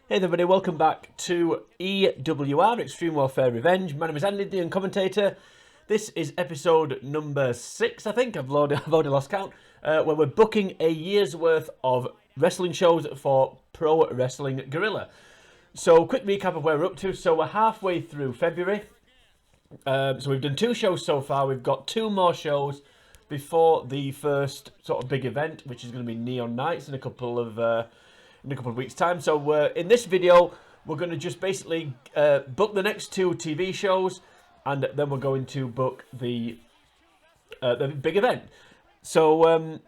Hey everybody, welcome back to EWR, Extreme Warfare Revenge. My name is Andy, the Commentator. This is episode number 6, I think. I've already lost count. Where we're booking a year's worth of wrestling shows for Pro Wrestling Guerrilla. So, quick recap of where we're up to. So, we're halfway through February. So, we've done 2 shows so far. We've got 2 more shows before the first sort of big event, which is going to be Neon Nights in a couple of weeks' time. So in this video, we're going to just basically book the next 2 TV shows, and then we're going to book the big event. So,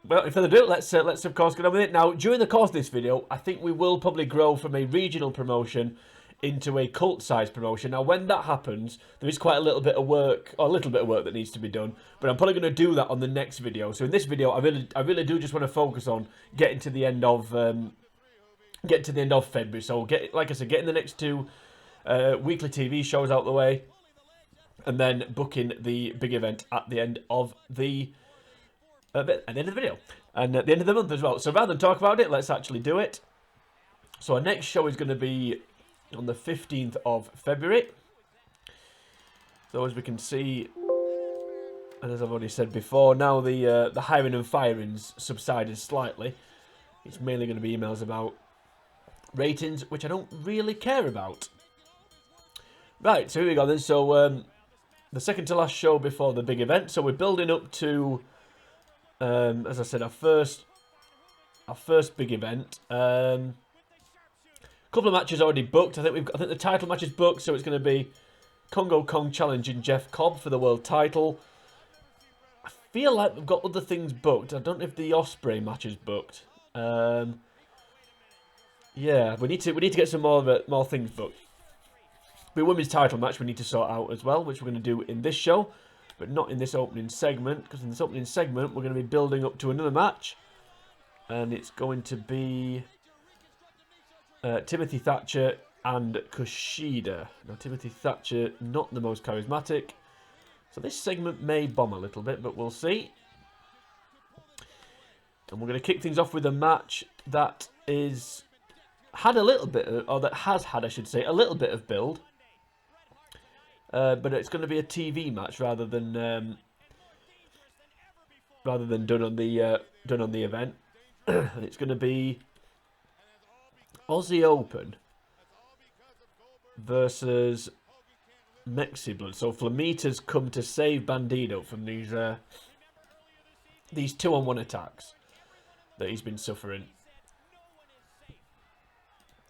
without further ado, let's of course get on with it. Now, during the course of this video, I think we will probably grow from a regional promotion into a cult-sized promotion. Now, when that happens, there is quite a little bit of work that needs to be done, but I'm probably going to do that on the next video. So in this video, I really do just want to focus on getting to the end of February. So like I said, getting the next 2 weekly TV shows out the way, and then booking the big event at the end of the video and at the end of the month as well. So rather than talk about it, let's actually do it. So our next show is going to be on the 15th of February. So as we can see, and as I've already said before, now the hiring and firings subsided slightly. It's mainly going to be emails about ratings, which I don't really care about. Right, so here we go then. So the second to last show before the big event. So we're building up to, as I said, our first big event. Couple of matches already booked. I think the title match is booked, so it's going to be Kongo challenging Jeff Cobb for the world title. I feel like we've got other things booked. I don't know if the Osprey match is booked. Yeah, we need to get some more things booked. The women's title match we need to sort out as well, which we're going to do in this show, but not in this opening segment, because in this opening segment we're going to be building up to another match, and it's going to be Timothy Thatcher and Kushida. Now, Timothy Thatcher, not the most charismatic, so this segment may bomb a little bit, but we'll see. And we're going to kick things off with a match that has had a little bit of, or that has had, I should say, a little bit of build. But it's going to be a TV match rather than done on the event. And it's going to be Aussie Open versus Mexi Blood. So Flamita's come to save Bandito from these 2-on-1 attacks that he's been suffering.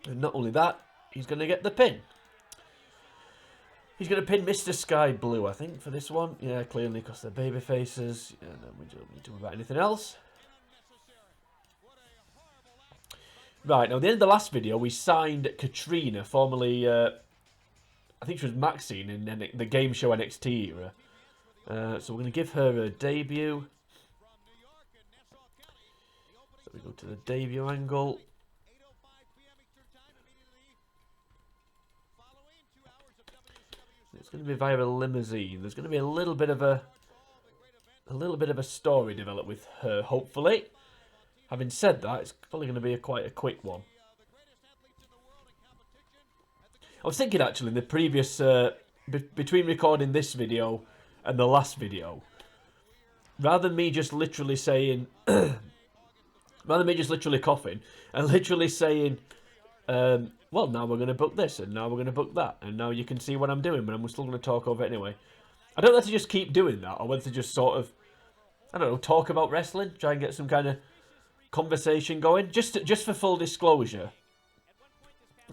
And not only that, he's going to get the pin. He's going to pin Mr. Sky Blue, I think, for this one. Yeah, clearly, because they're baby faces. Yeah, no, we don't need to worry about anything else. Right, now, at the end of the last video, we signed Katrina, formerly, I think she was Maxine in the game show NXT era. So we're going to give her a debut. So we go to the debut angle. It's going to be via a limousine. There's going to be a little bit of a story developed with her, hopefully. Having said that, it's probably going to be quite a quick one. I was thinking actually in the previous between recording this video and the last video, rather than me just literally saying, rather than me just literally coughing and literally saying, well, now we're going to book this, and now we're going to book that, and now you can see what I'm doing, but I'm still going to talk over it anyway. I don't know whether to just keep doing that, or whether to just sort of, I don't know, talk about wrestling, try and get some kind of conversation going. Just for full disclosure,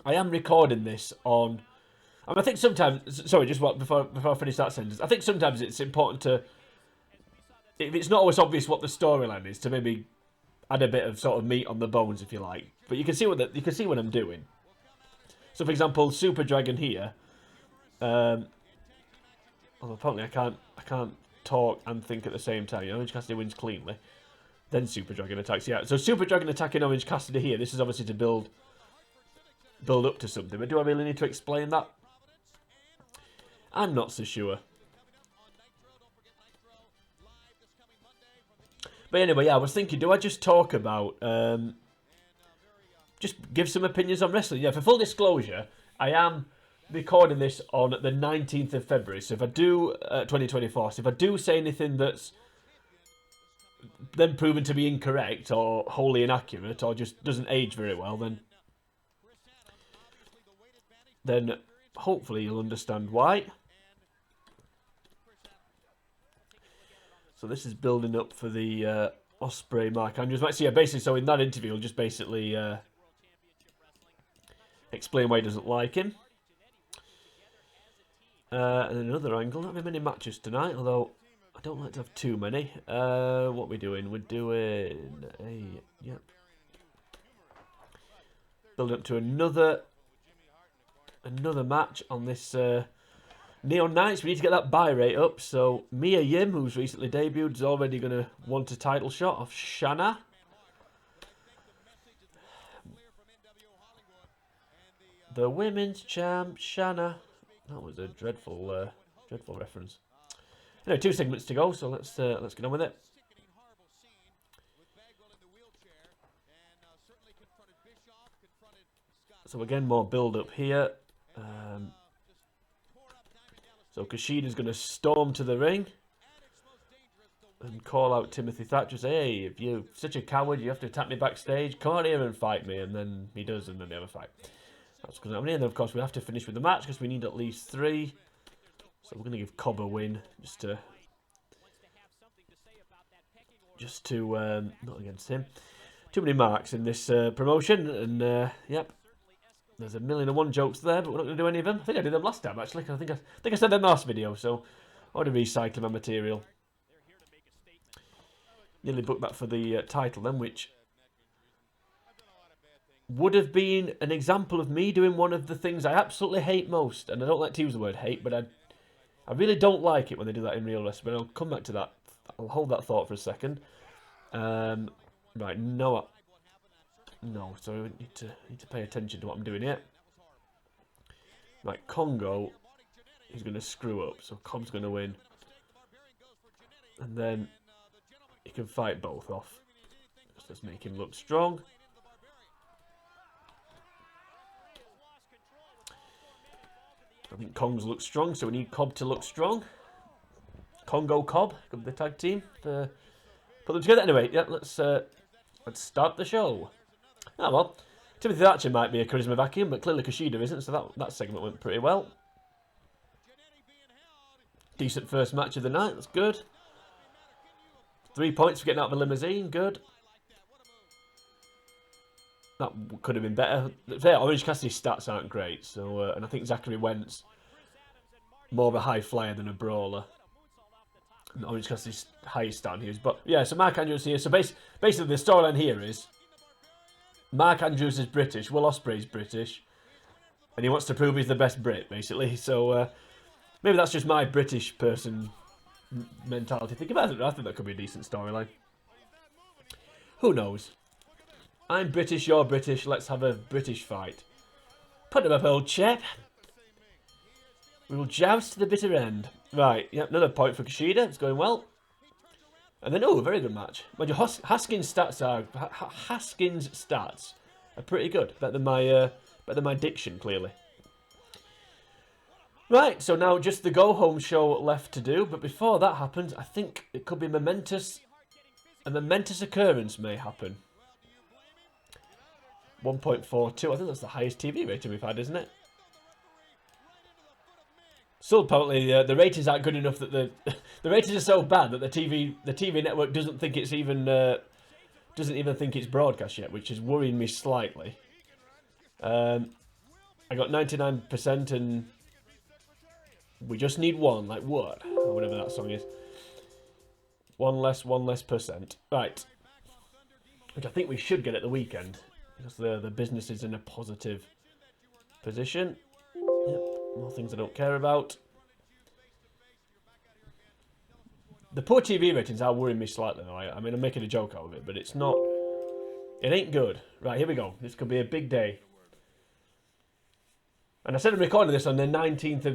I am recording this on, and I think sometimes, sorry, just before I finish that sentence, I think sometimes it's important to, if it's not always obvious what the storyline is, to maybe add a bit of sort of meat on the bones, if you like. But you can see what I'm doing. So, for example, Super Dragon here. Well, apparently I can't talk and think at the same time. Orange Cassidy wins cleanly, then Super Dragon attacks. Yeah, so Super Dragon attacking Orange Cassidy here. This is obviously to build up to something. But do I really need to explain that? I'm not so sure. But anyway, yeah, I was thinking, do I just talk about just give some opinions on wrestling. Yeah, for full disclosure, I am recording this on the 19th of February. So if I do 2024, so if I do say anything that's then proven to be incorrect or wholly inaccurate or just doesn't age very well, then hopefully you'll understand why. So this is building up for the Ospreay Mark Andrews match. So yeah, basically, so in that interview, he'll just basically explain why he doesn't like him. And then another angle. Not very many matches tonight, although I don't like to have too many. What are we doing? We're doing a... Yep. Building up to another match on this Neon Nights. We need to get that buy rate up. So Mia Yim, who's recently debuted, is already going to want a title shot of Shanna. The women's champ, Shanna. That was a dreadful reference. Anyway, 2 segments to go, so let's get on with it. So again, more build up here. So Kushida's going to storm to the ring and call out Timothy Thatcher. Say, hey, if you're such a coward, you have to attack me backstage. Come on here and fight me. And then he does, and then they have a fight. That's going to happen. And then, of course, we have to finish with the match because we need at least 3. So we're going to give Cobb a win just to not against him. Too many marks in this promotion, and yep. There's 1,000,001 jokes there, but we're not going to do any of them. I think I did them last time, actually. I think I said them in the last video, so I want to recycle my material. Nearly booked that for the title then, which would have been an example of me doing one of the things I absolutely hate most. And I don't like to use the word hate, but I really don't like it when they do that in real wrestling. But I'll come back to that. I'll hold that thought for a second. Right, no, so we need to pay attention to what I'm doing here. Right, Kongo is going to screw up, so Cobb's going to win. And then he can fight both off. Just let's make him look strong. I think Kong's looks strong, so we need Cobb to look strong. Kongo Cobb, the tag team. Put them together. Anyway, yeah, let's start the show. Oh well, Timothy Thatcher might be a charisma vacuum, but clearly Kushida isn't, so that segment went pretty well. Decent first match of the night, that's good. 3 points for getting out of a limousine, good. That could have been better. Orange Cassidy's stats aren't great, so and I think Zachary Wentz more of a high flyer than a brawler. Orange Cassidy's highest down here, but yeah. So Mark Andrews here. So basically, the storyline here is Mark Andrews is British, Will Ospreay's British, and he wants to prove he's the best Brit, basically. So maybe that's just my British person mentality thinking about it. I think that could be a decent storyline. Who knows? I'm British, you're British, let's have a British fight. Put him up, old chap. We will joust to the bitter end. Right, yep, another point for Kushida, it's going well. And then, a very good match. Mind you, Haskins' stats are pretty good. Better than my diction, clearly. Right, so now just the go-home show left to do. But before that happens, I think it could be momentous. A momentous occurrence may happen. 1.42. I think that's the highest TV rating we've had, isn't it? Still, apparently, the ratings aren't good enough that the ratings are so bad that the TV network doesn't think it's even think it's broadcast yet, which is worrying me slightly. I got 99%, and we just need one, like what, or whatever that song is. One less percent, right? Which I think we should get at the weekend because the business is in a positive position. Yep. More things I don't care about. The poor TV ratings are worrying me slightly though. I mean, I'm making a joke out of it, but it's not... It ain't good. Right, here we go. This could be a big day. And I said I'm recording this on the 19th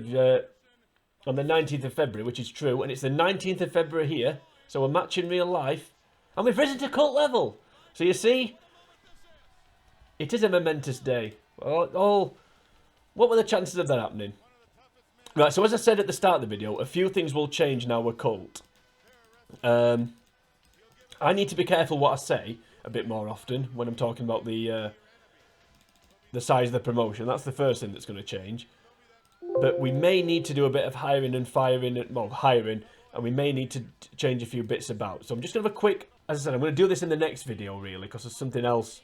of February, which is true, and it's the 19th of February here, so a match in real life, and we've risen to cult level. So you see, It is a momentous day. What were the chances of that happening? Right, so as I said at the start of the video, a few things will change now we're cult. I need to be careful what I say a bit more often when I'm talking about the size of the promotion. That's the first thing that's going to change. But we may need to do a bit of hiring and firing, well, hiring, and we may need to change a few bits about. So I'm just going to have a quick, as I said, I'm going to do this in the next video, really, because there's something else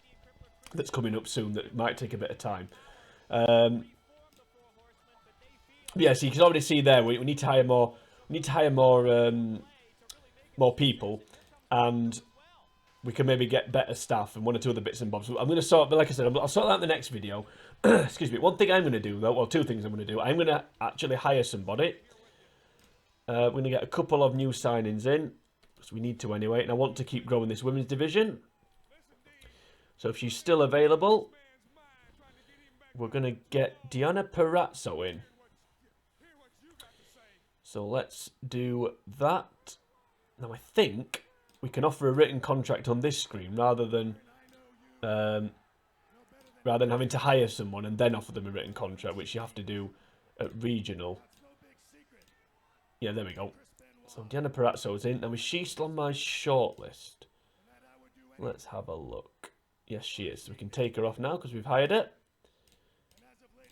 that's coming up soon that might take a bit of time. Yeah, so you can already see there, we need to hire more, more people, and we can maybe get better staff and one or two other bits and bobs. I'm going to sort, but like I said, I'll sort that in the next video. Excuse me. One thing I'm going to do, though, well, two things I'm going to do. I'm going to actually hire somebody. We're going to get a couple of new signings in, because we need to anyway, and I want to keep growing this women's division. So if she's still available, we're going to get Diana Perazzo in. So let's do that. Now I think we can offer a written contract on this screen rather than having to hire someone and then offer them a written contract, which you have to do at regional. Yeah, there we go. So Diana Perazzo's in. Now is she still on my shortlist? Let's have a look. Yes, she is. So we can take her off now because we've hired her.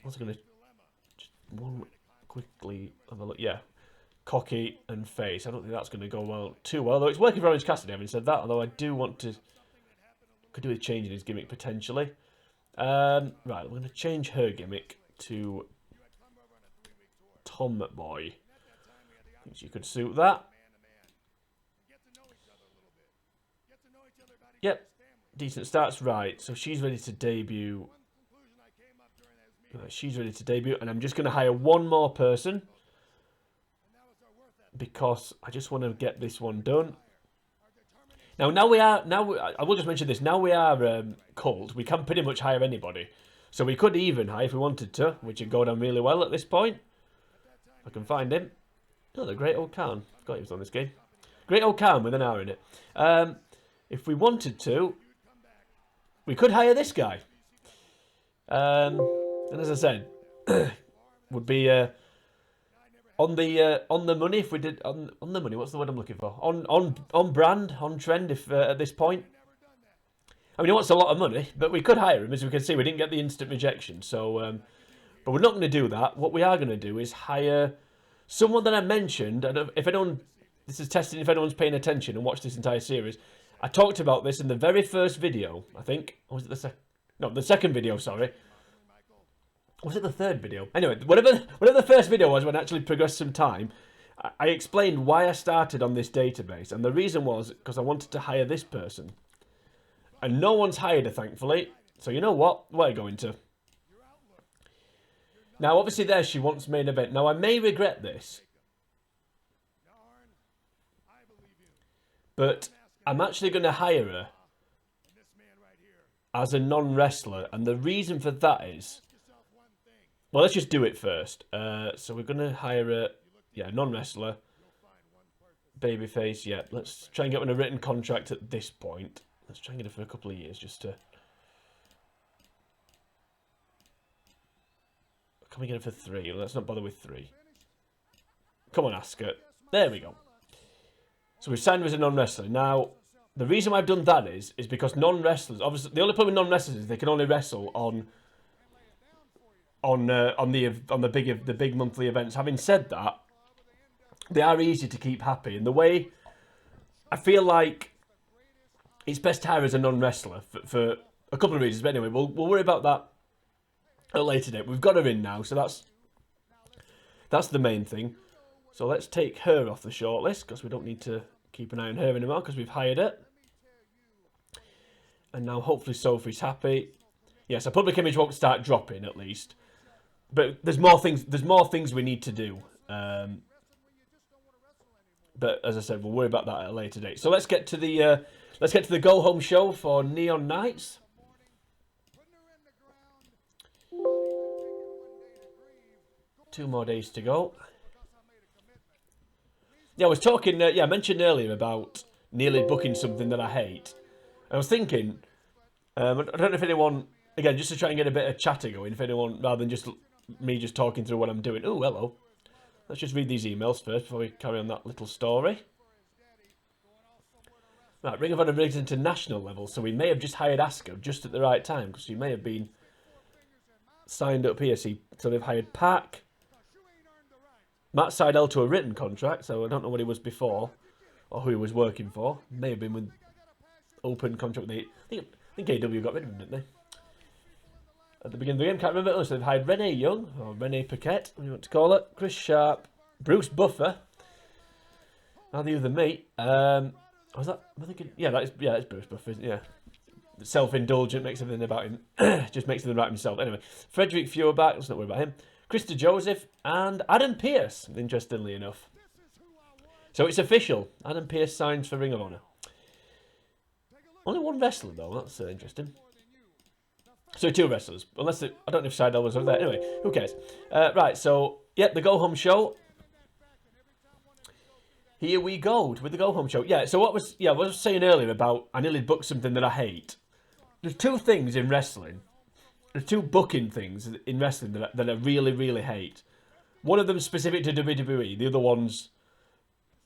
I was going to just quickly have a look. Yeah. Cocky and face. I don't think that's going to go well too well. Although it's working for Orange Cassidy, having said that. Although I do want to... Could do with changing his gimmick potentially. Right, we're going to change her gimmick to Tomboy. I think she could suit that. Yep. Decent starts. Right, so she's ready to debut. Right, she's ready to debut. And I'm just going to hire one more person, because I just want to get this one done. I will just mention this. Now we are cult. We can pretty much hire anybody. So we could even hire if we wanted to, which would go down really well at this point. If I can find him. Oh, the Great Old Khan. Forgot he was on this game. Great Old Khan with an R in it. If we wanted to, we could hire this guy. And as I said, would be... on the money, if we did on the money, what's the word I'm looking for? On brand, on trend. If at this point, I mean, he wants a lot of money, but we could hire him. As we can see, we didn't get the instant rejection. So, but we're not going to do that. What we are going to do is hire someone that I mentioned. And if anyone, this is testing if anyone's paying attention and watched this entire series. I talked about this in the very first video. I think, or was it the second video? Sorry. Was it the third video? Anyway, whatever the first video was, when I actually progressed some time, I explained why I started on this database. And the reason was because I wanted to hire this person. And no one's hired her, thankfully. So you know what? We're going to. Now, obviously there she wants main event. Now, I may regret this, but I'm actually going to hire her as a non-wrestler. And the reason for that is... Well, let's just do it first. So we're going to hire a, non-wrestler. Babyface, yeah. Let's try and get on a written contract at this point. Let's try and get it for a couple of years just to... Can we get it for 3? Let's not bother with 3. Come on, Asuka. There we go. So we've signed her as a non-wrestler. Now, the reason why I've done that is because non-wrestlers... Obviously, the only problem with non-wrestlers is they can only wrestle on the big monthly events. Having said that, they are easy to keep happy. And the way I feel like it's best to hire as a non-wrestler for a couple of reasons. But anyway, we'll worry about that at a later date. We've got her in now, so that's the main thing. So let's take her off the shortlist because we don't need to keep an eye on her anymore because we've hired her. And now hopefully Sophie's happy. Yes, our public image won't start dropping at least. But there's more things we need to do. But as I said, we'll worry about that at a later date. So let's get to the go home show for Neon Knights. 2 more days to go. Yeah, I was talking. I mentioned earlier about nearly booking something that I hate. I was thinking. I don't know if anyone again, just to try and get a bit of chatter going, if anyone, rather than just me just talking through what I'm doing. Oh, hello. Let's just read these emails first before we carry on that little story. Right, Ring of Honor risen to national level, so we may have just hired Asuka just at the right time, because he may have been signed up here. So they've hired Pac, Matt Seidel to a written contract, so I don't know what he was before, or who he was working for. May have been with open contract with I think AW got rid of him, didn't they? At the beginning of the game, can't remember. So they've hired Renee Young, or Renee Paquette, what you want to call it, Chris Sharp, Bruce Buffer, now the other mate. Was that? I'm thinking, it's Bruce Buffer, isn't it? Yeah. Self-indulgent, makes everything about him. Just makes everything about himself. Anyway, Frederick Feuerbach, let's not worry about him. Krista Joseph and Adam Pearce, interestingly enough. So it's official. Adam Pearce signs for Ring of Honor. Only one wrestler, though. That's interesting. So 2 wrestlers. I don't know if Seidel was over there. Anyway, who cares? Right, so, yep, the Go Home Show. Here we go with the Go Home Show. Yeah, so what I was saying earlier about I nearly booked something that I hate. There's 2 things in wrestling. There's 2 booking things in wrestling that I really, really hate. One of them specific to WWE. The other one's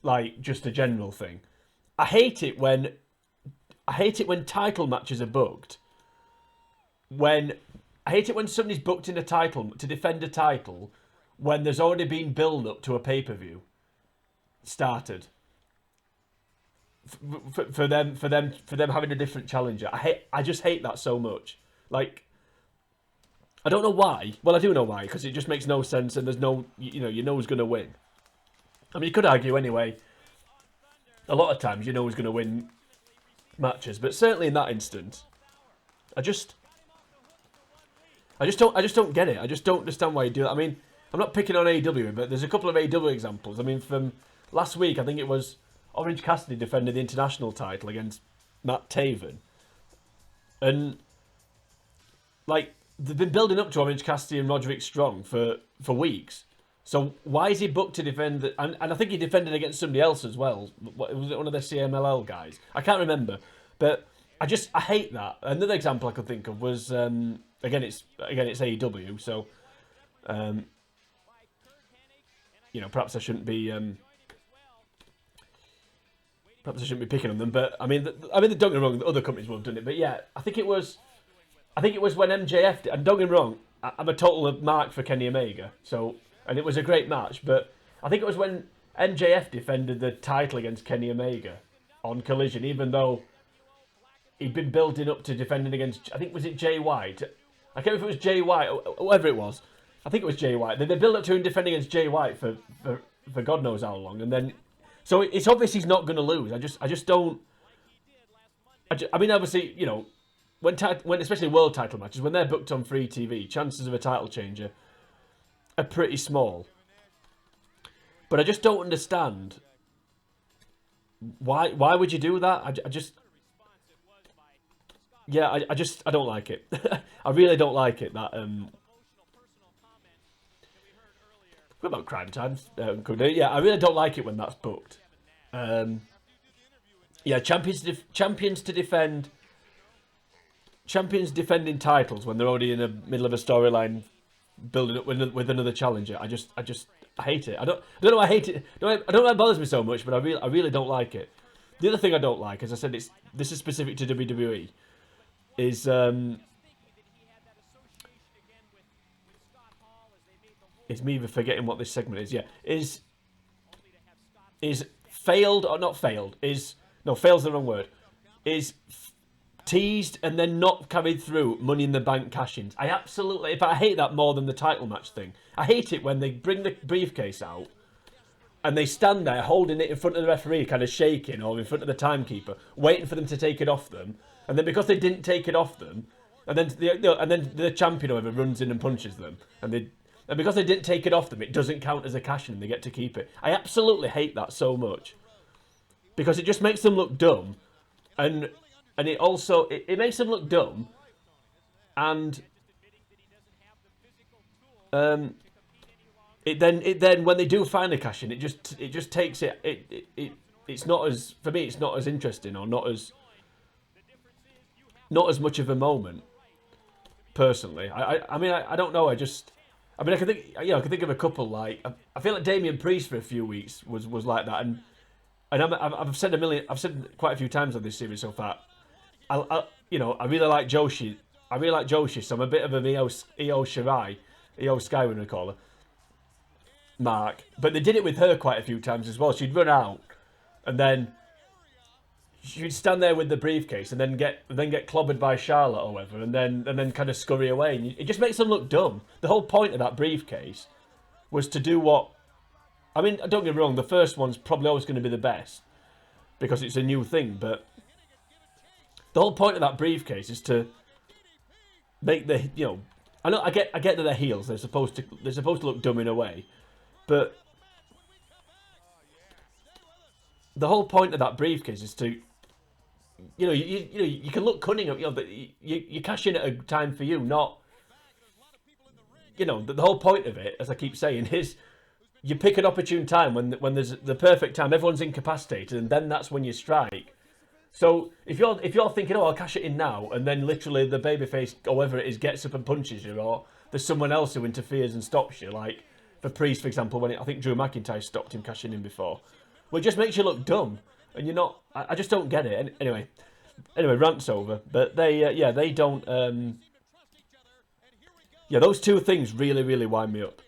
like just a general thing. I hate it when title matches are booked. I hate it when somebody's booked in a title to defend a title when there's already been build up to a pay-per-view started. For them having a different challenger. I just hate that so much. Like, I don't know why. Well, I do know why, because it just makes no sense, and there's no, you know who's going to win. I mean, you could argue anyway. A lot of times, you know who's going to win matches, but certainly in that instance, I just don't get it. I just don't understand why you do that. I mean, I'm not picking on AEW, but there's a couple of AEW examples. I mean, from last week, I think it was Orange Cassidy defended the international title against Matt Taven. And, like, they've been building up to Orange Cassidy and Roderick Strong for weeks. So why is he booked to defend? And I think he defended against somebody else as well. Was it one of the CMLL guys? I can't remember. But I hate that. Another example I could think of was, again it's AEW, so, perhaps I shouldn't be... Perhaps I shouldn't be picking on them, but I mean, don't get me wrong. The other companies will have done it, but yeah, I think it was when MJF. And don't get me wrong, I'm a total mark for Kenny Omega. So, and it was a great match, but I think it was when MJF defended the title against Kenny Omega on Collision, even though he'd been building up to defending against. I think was it Jay White. I can't remember if it was Jay White or whatever it was. I think it was Jay White. They built up to him defending against Jay White for God knows how long, and then. So it's obvious he's not going to lose. I just don't. I mean, obviously, when especially world title matches, when they're booked on free TV, chances of a title changer are pretty small. But I just don't understand why would you do that? I don't like it. I really don't like it. That What about Crime Times? Yeah, I really don't like it when that's booked. Champions defending titles when they're already in the middle of a storyline, building up with another challenger. I hate it. I don't know. I hate it. I don't know why it bothers me so much, but I really don't like it. The other thing I don't like, as I said, this is specific to WWE, is it's me forgetting what this segment is. Yeah, is failed or not failed? Failed's the wrong word. Is teased and then not carried through Money in the Bank cash-ins. I hate that more than the title match thing. I hate it when they bring the briefcase out and they stand there holding it in front of the referee, kind of shaking, or in front of the timekeeper, waiting for them to take it off them. And then because they didn't take it off them, and then the champion or whoever runs in and punches them, and because they didn't take it off them, it doesn't count as a cash-in and they get to keep it. I absolutely hate that so much. Because it just makes them look dumb. And it also... It makes them look dumb. And... It then when they do finally cash in, it just takes it... It's not as... For me, it's not as interesting or not as much of a moment. personally. I mean, I don't know. I mean, I can think, I can think of a couple. Like, I feel like Damien Priest for a few weeks was like that, and I've said I've said quite a few times on this series so far. I really like Joshi. I really like Joshi, so I'm a bit of an Io Shirai, Io Sky, when we call her, Mark. But they did it with her quite a few times as well. She'd run out, and then she'd stand there with the briefcase, and then get clobbered by Charlotte or whatever, and then kind of scurry away. And it just makes them look dumb. The whole point of that briefcase was to do what. I mean, don't get me wrong. The first one's probably always going to be the best because it's a new thing. But the whole point of that briefcase is to make the I get that they're heels. They're supposed to look dumb in a way, but the whole point of that briefcase is to you can look cunning, but you cash in at a time for you, not the whole point of it, as I keep saying, is you pick an opportune time when there's the perfect time, everyone's incapacitated, and then that's when you strike. So if you're thinking, oh, I'll cash it in now, and then literally the babyface, or whoever it is, gets up and punches you, or there's someone else who interferes and stops you, like for Priest, for example, when I think Drew McIntyre stopped him cashing in before. Well, it just makes you look dumb, and you're not. I just don't get it. Anyway, rant's over. But they don't. Those two things really wind me up.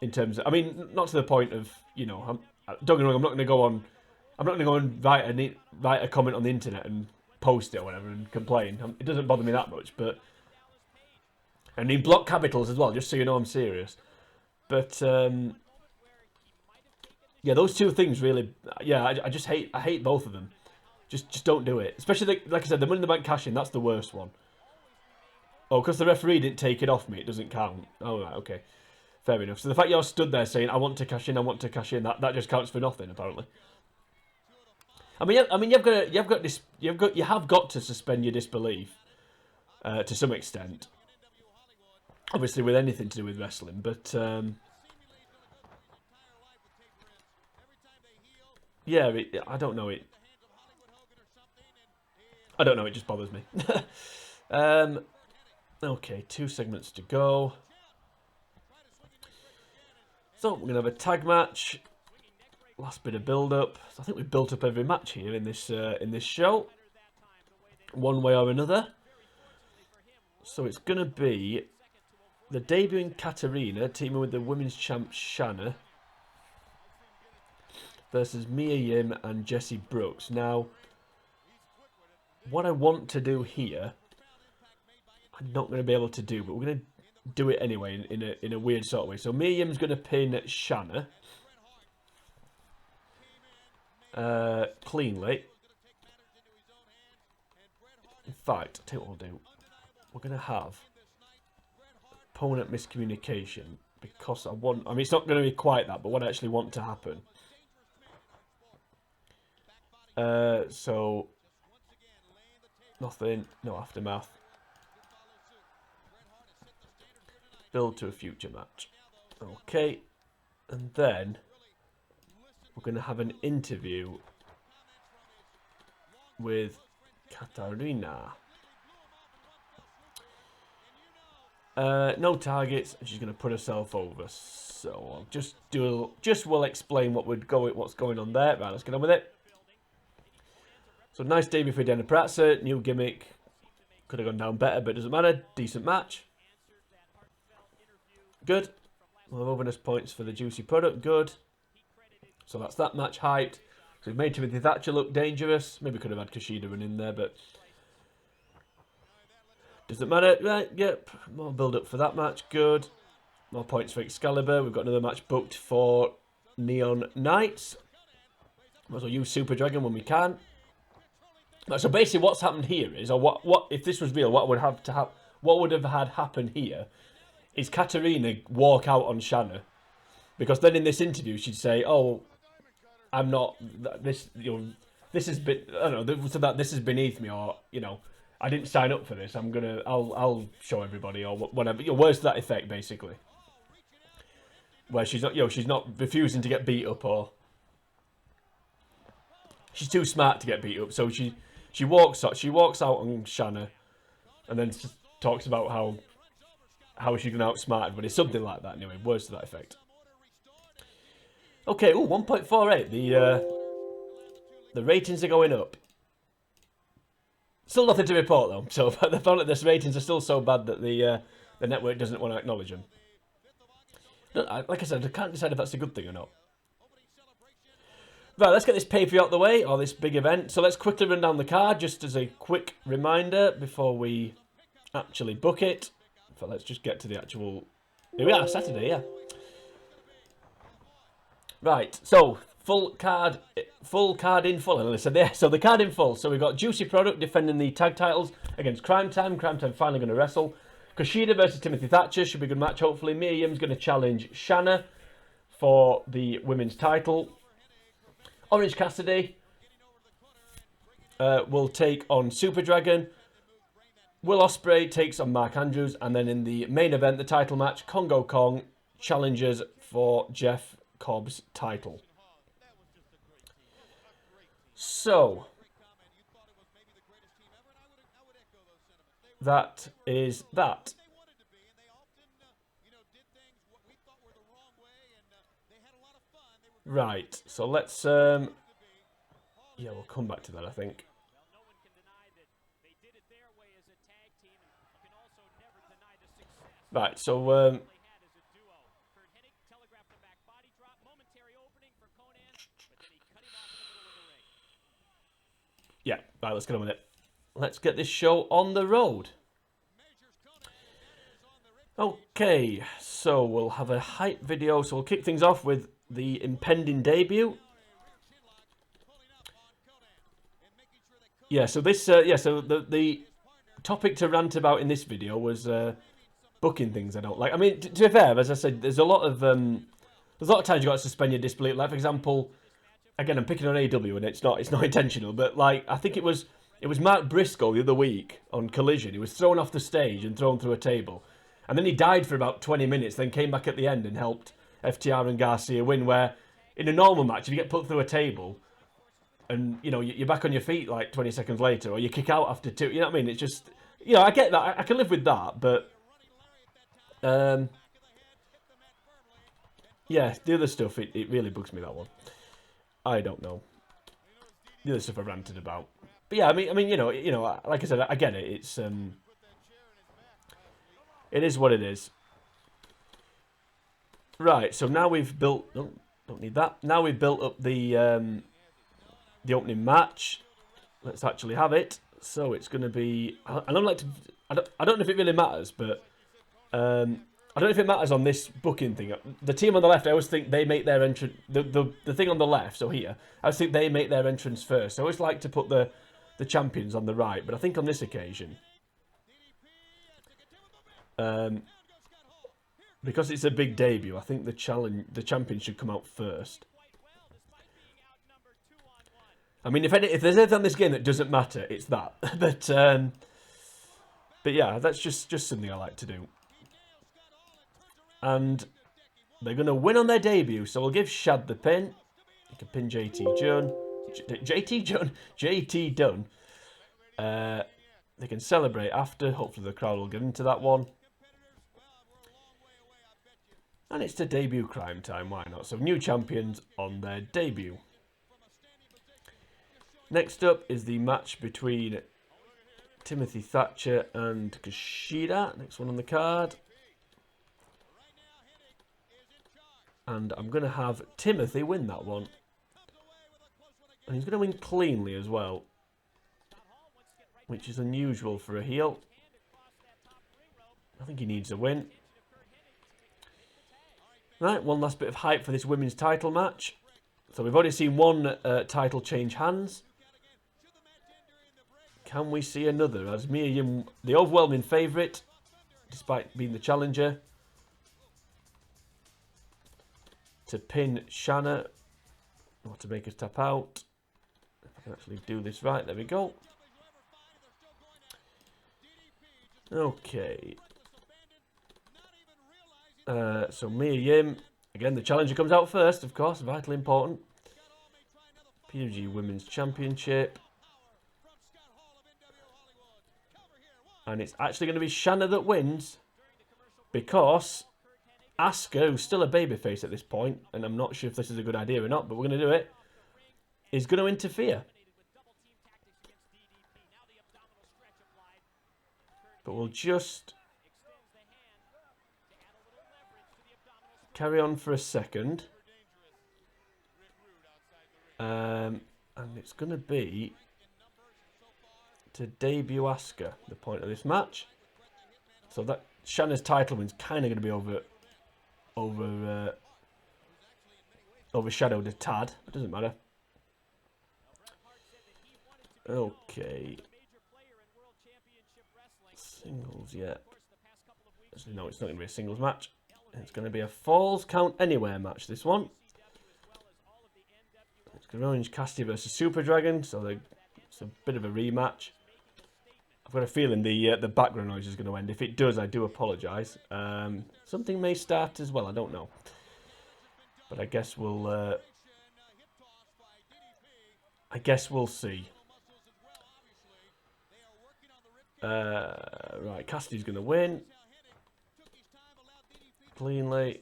In terms of, I mean, not to the point of don't get me wrong. I'm not going to go on. I'm not going to go and write a comment on the internet and post it or whatever and complain. It doesn't bother me that much, but and in block capitals as well, just so you know I'm serious. But those two things really. I just hate both of them. Just don't do it. Especially like I said, the Money in the Bank cash-in. That's the worst one. Oh, because the referee didn't take it off me, it doesn't count. Oh right, okay, fair enough. So the fact you're stood there saying I want to cash in, that just counts for nothing apparently. I mean, you have got to suspend your disbelief to some extent. Obviously, with anything to do with wrestling, but I don't know it. I don't know. It just bothers me. Okay, 2 segments to go. So we're gonna have a tag match. Last bit of build-up. So I think we've built up every match here in this show, one way or another. So it's gonna be the debuting Katarina teaming with the women's champ Shanna versus Mia Yim and Jessie Brooks. Now, what I want to do here, I'm not going to be able to do, but we're going to do it anyway in a weird sort of way. So Mia Yim's going to pin Shanna cleanly. In fact, I'll tell you what we'll do. We're going to have opponent miscommunication because I mean, it's not going to be quite that, but what I actually want to happen. So nothing, no aftermath. Build to a future match. Okay, and then we're going to have an interview with Katarina. No targets, and she's going to put herself over. So I'll we'll explain what's going on there. Right, let's get on with it. So nice debut for Dana Pratzer, new gimmick. Could have gone down better, but it doesn't matter. Decent match. Good. We'll have bonus points for the juicy product. Good. So that's that match hyped. So we've made Timothy Thatcher look dangerous. Maybe could have had Kushida run in there, but doesn't matter. Right, yep. More build up for that match. Good. More points for Excalibur. We've got another match booked for Neon Knights. Might as well use Super Dragon when we can. So basically, what's happened here is, or what if this was real, what would have had happen here, is Katarina walk out on Shanna, because then in this interview she'd say, "Oh, I'm not this. This has been. I don't know. So that this is beneath me, or I didn't sign up for this. I'll show everybody, or whatever. Words to that effect, basically. Where she's not, she's not refusing to get beat up, or she's too smart to get beat up, so she walks out on Shanna, and then talks about how she's gonna outsmart, but it's something like that anyway. Words to that effect. Okay, 1.48. The ratings are going up. Still nothing to report though. So apparently the ratings are still so bad that the network doesn't want to acknowledge them. Like I said, I can't decide if that's a good thing or not. Right, let's get this pay-per-view out the way, or this big event. So let's quickly run down the card, just as a quick reminder before we actually book it. So let's just get to the actual... Here we are, Saturday, yeah. Right, so full card in full. And I said, yeah, so the card in full. So we've got Juicy Product defending the tag titles against Crime Time. Crime Time finally going to wrestle. Kushida versus Timothy Thatcher should be a good match, hopefully. Mia Yim's going to challenge Shanna for the women's title. Orange Cassidy will take on Super Dragon. Will Ospreay takes on Mark Andrews. And then in the main event, the title match, Kongo Kong challenges for Jeff Cobb's title. So, that is that. Right, so let's, yeah, we'll come back to that, I think. Right, so, yeah, right, let's get on with it. Let's get this show on the road. Okay, so we'll have a hype video. So we'll kick things off with the impending debut. Yeah, so this, yeah, so the topic to rant about in this video was booking things I don't like. I mean, to be fair, as I said, there's a lot of times you got to suspend your disbelief. Like, for example, again, I'm picking on AW, and it's not intentional, but like I think it was Mark Briscoe the other week on Collision. He was thrown off the stage and thrown through a table, and then he died for about 20 minutes. Then came back at the end and helped FTR and Garcia win. Where in a normal match, if you get put through a table, and you know you're back on your feet like 20 seconds later, or you kick out after 2, you know what I mean? It's just, you know, I get that, I can live with that, but yeah, the other stuff, it really bugs me, that one. I don't know. The other stuff I ranted about. But yeah, I mean, you know, like I said, I get it. It's it is what it is. Right, so now we've built, oh, don't need that. Now we've built up the opening match. Let's actually have it. So it's going to be, I don't like to, I don't know if it really matters, but I don't know if it matters on this booking thing. The team on the left, I always think they make their entrance, the thing on the left, so here, I always think they make their entrance first. I always like to put the champions on the right, but I think on this occasion, because it's a big debut, I think the champion should come out first. I mean, if there's anything on this game that doesn't matter, it's that. But yeah, that's just something I like to do. And they're going to win on their debut, so we'll give Shad the pin. You can pin JT Dunn. They can celebrate after. Hopefully the crowd will get into that one. And it's to debut Crime Time, why not? So new champions on their debut. Next up is the match between Timothy Thatcher and Kushida. Next one on the card. And I'm going to have Timothy win that one. And he's going to win cleanly as well, which is unusual for a heel. I think he needs a win. Right, one last bit of hype for this women's title match. So we've already seen one title change hands. Can we see another? As Mia Yim, the overwhelming favourite, despite being the challenger, to pin Shanna, or to make us tap out. If I can actually do this right, there we go. Okay. So Mia Yim, again the challenger comes out first, of course, vitally important. PWG Women's Championship. And it's actually going to be Shanna that wins. Because Asuka, who's still a babyface at this point, and I'm not sure if this is a good idea or not, but we're going to do it, is going to interfere. But we'll just carry on for a second. And it's going to be to debut Asuka, the point of this match. So that Shanna's title win's kind of going to be overshadowed a tad. It doesn't matter. Okay. Singles, yeah. Actually, no, it's not going to be a singles match. It's going to be a Falls Count Anywhere match, this one. It's going to be Orange Cassidy versus Super Dragon, so it's a bit of a rematch. I've got a feeling the background noise is going to end. If it does, I do apologise. Something may start as well, I don't know. But I guess we'll see. Right, Cassidy's going to win. Cleanly.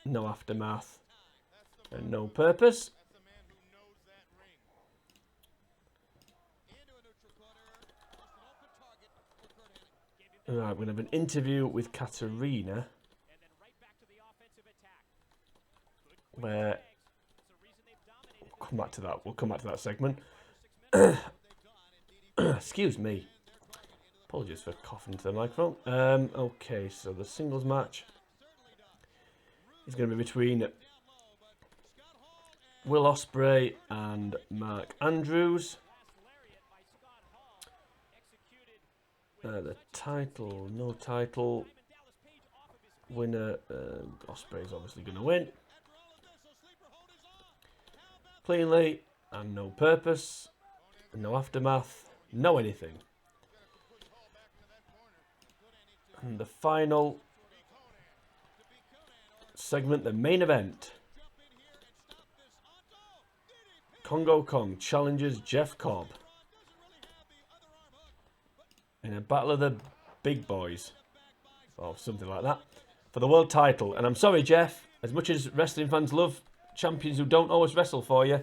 No aftermath. And no purpose. Right, we're going to have an interview with Katarina. Where... We'll come back to that. We'll come back to that segment. Excuse me. Apologies for coughing into the microphone. Okay, so the singles match is going to be between Will Ospreay and Mark Andrews. The title, no title. Winner, Ospreay is obviously going to win. Cleanly, and no purpose, no aftermath, no anything. And the final segment, the main event. Kongo Kong challenges Jeff Cobb in a battle of the big boys, or something like that, for the world title. And I'm sorry, Jeff, as much as wrestling fans love champions who don't always wrestle for you,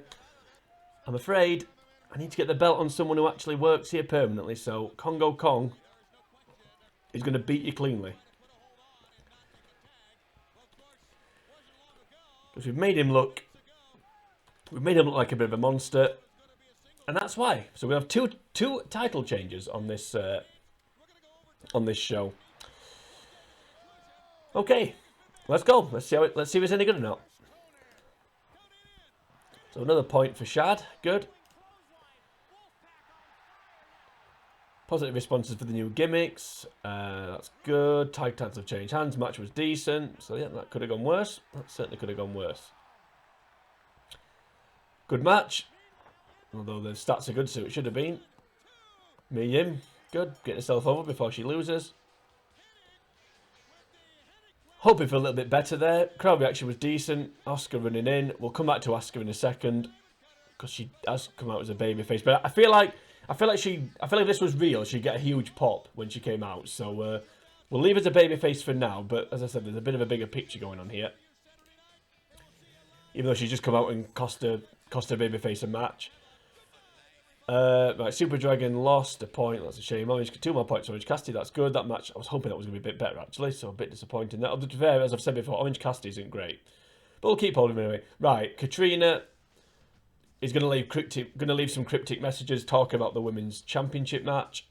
I'm afraid I need to get the belt on someone who actually works here permanently. So Kongo Kong is going to beat you cleanly. Because we've made him look like a bit of a monster. And that's why. So we have two title changes on this show. Okay, let's go. Let's see if it's any good or not. So another point for Shad. Good. Positive responses for the new gimmicks. That's good. Tag titles have changed hands. Match was decent. So yeah, that could have gone worse. That certainly could have gone worse. Good match. Although the stats are good, so it should have been. Miyim, good. Get herself over before she loses. Hoping for a little bit better there. Crowd reaction was decent. Asuka running in. We'll come back to Asuka in a second, because she has come out as a babyface. But I feel like this was real. She'd get a huge pop when she came out. So we'll leave it as a babyface for now. But as I said, there's a bit of a bigger picture going on here. Even though she's just come out and cost her babyface a match. Right, Super Dragon lost a point. That's a shame. Orange, 2 more points. Orange Cassidy, that's good. That match, I was hoping that was going to be a bit better actually. So a bit disappointing. That, to be fair, as I've said before, Orange Cassidy isn't great, but we'll keep holding him anyway. Right, Katrina is going to leave some cryptic messages talking about the women's championship match.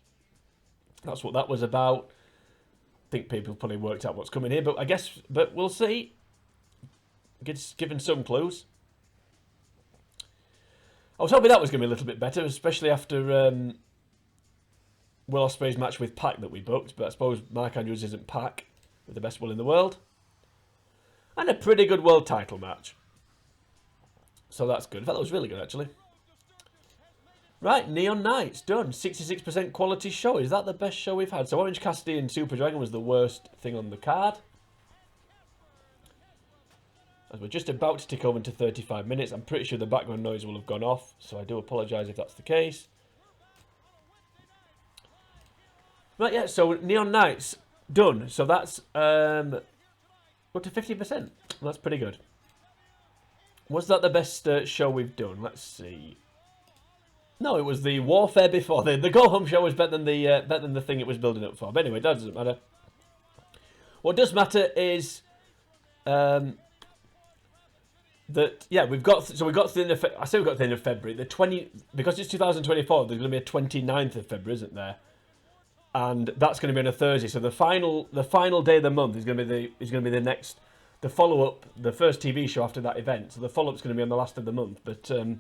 That's what that was about. I think people probably worked out what's coming here, but we'll see. Given some clues. I was hoping that was going to be a little bit better, especially after Will Ospreay's match with Pac that we booked. But I suppose Mark Andrews isn't Pac with the best will in the world. And a pretty good world title match. So that's good. In fact, that was really good, actually. Right, Neon Knights, done. 66% quality show. Is that the best show we've had? So Orange Cassidy and Super Dragon was the worst thing on the card. As we're just about to tick over into 35 minutes, I'm pretty sure the background noise will have gone off, so I do apologise if that's the case. Right, yeah, so Neon Knights, done. So that's up to 50%. That's pretty good. Was that the best show we've done? Let's see. No, it was the Warfare before. The Go Home show was better than the thing it was building up for. But anyway, that doesn't matter. What does matter is that, yeah, we got to the end of, I say we got to the end of February. Because it's 2024, there's going to be a 29th of February, isn't there? And that's going to be on a Thursday. So the final day of the month is going to be the follow up, the first TV show after that event. So the follow up's going to be on the last of the month. But we'll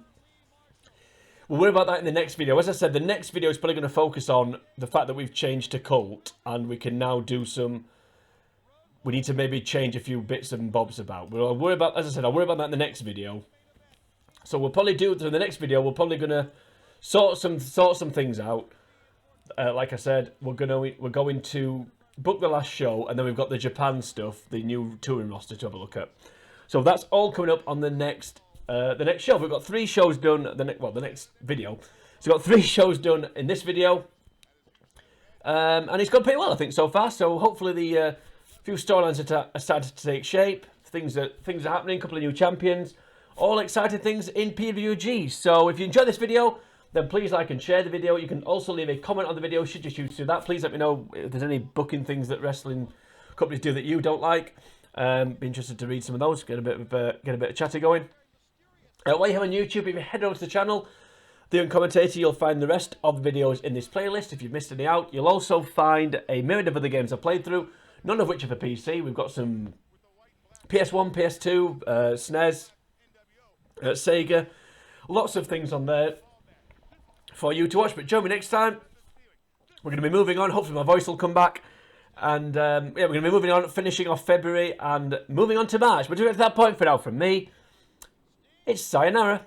worry about that in the next video. As I said, the next video is probably going to focus on the fact that we've changed to Cult and we can now do some. We need to maybe change a few bits and bobs about. But I'll worry about, as I said, I'll worry about that in the next video. So we'll probably do, so in the next video, we're probably going to sort some things out. Like I said, we're going to book the last show, and then we've got the Japan stuff, the new touring roster to have a look at. So that's all coming up on the next show. We've got 3 shows done. The next video. So we've got 3 shows done in this video, and it's gone pretty well, I think, so far. So hopefully the few storylines are starting to take shape. Things are happening. A couple of new champions. All exciting things in PWG. So if you enjoyed this video, then please like and share the video. You can also leave a comment on the video should you choose to do that. Please let me know if there's any booking things that wrestling companies do that you don't like. Be interested to read some of those. Get a bit of chatter going. While you have on YouTube, if you head over to the channel, The Uncommentator, you'll find the rest of the videos in this playlist. If you've missed any out, you'll also find a myriad of other games I've played through, none of which are for PC. We've got some PS1, PS2, SNES, Sega, lots of things on there for you to watch. But join me next time. We're going to be moving on. Hopefully my voice will come back. And yeah, we're going to be moving on, finishing off February and moving on to March. But to get to that point for now from me, it's sayonara.